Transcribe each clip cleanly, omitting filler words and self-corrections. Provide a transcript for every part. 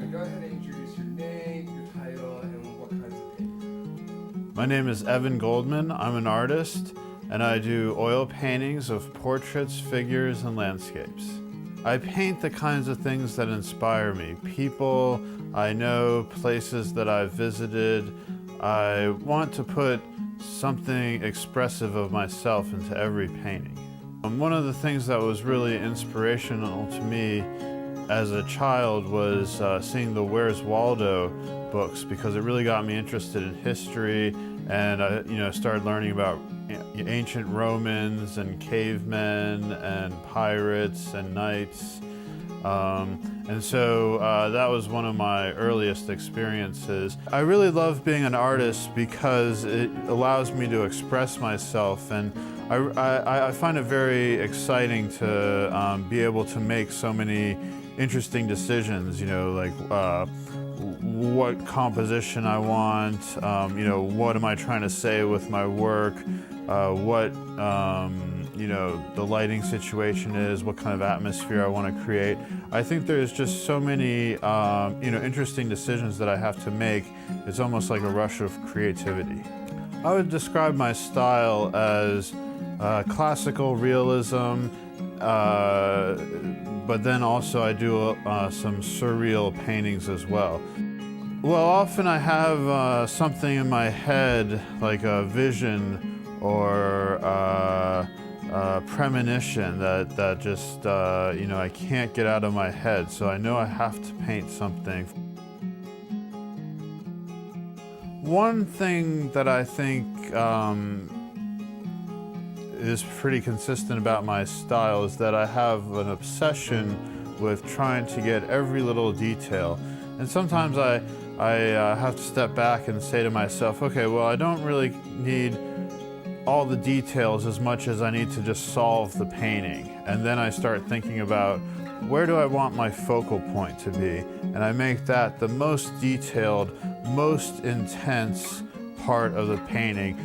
Evan, go ahead and introduce your name, your title, and what kinds of paintings. My name is Evan Goldman. I'm an artist, and I do oil paintings of portraits, figures, and landscapes. I paint the kinds of things that inspire me. People I know, places that I've visited. I want to put something expressive of myself into every painting. One of the things that was really inspirational to me as a child was seeing the Where's Waldo books, because it really got me interested in history, and I started learning about ancient Romans and cavemen and pirates and knights. And so that was one of my earliest experiences. I really love being an artist because it allows me to express myself, and I find it very exciting to be able to make so many interesting decisions, like what composition I want, what am I trying to say with my work, what the lighting situation is, what kind of atmosphere I want to create. I think there's just so many interesting decisions that I have to make. It's almost like a rush of creativity. I would describe my style as classical realism, but then also I do some surreal paintings as well. Well, often I have something in my head, like a vision or premonition that just I can't get out of my head, so I know I have to paint something. One thing that I think is pretty consistent about my style is that I have an obsession with trying to get every little detail, and sometimes I have to step back and say to myself, okay, well, I don't really need all the details as much as I need to just solve the painting. And then I start thinking about, where do I want my focal point to be? And I make that the most detailed, most intense part of the painting.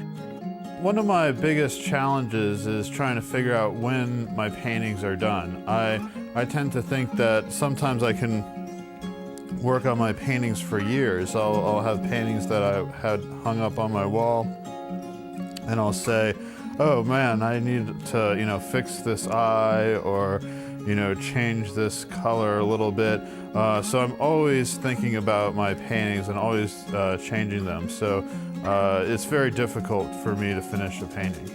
One of my biggest challenges is trying to figure out when my paintings are done. I tend to think that sometimes I can work on my paintings for years. I'll have paintings that I had hung up on my wall, and I'll say, oh man, I need to fix this eye, or change this color a little bit. So I'm always thinking about my paintings and always changing them. So it's very difficult for me to finish a painting.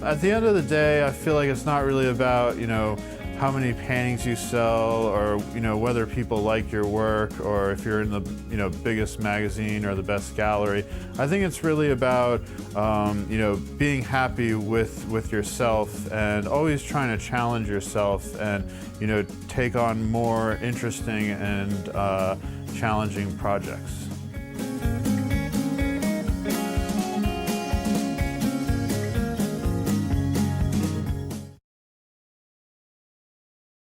At the end of the day, I feel like it's not really about, how many paintings you sell, or, whether people like your work, or if you're in the, biggest magazine or the best gallery. I think it's really about, being happy with yourself, and always trying to challenge yourself and, take on more interesting and challenging projects.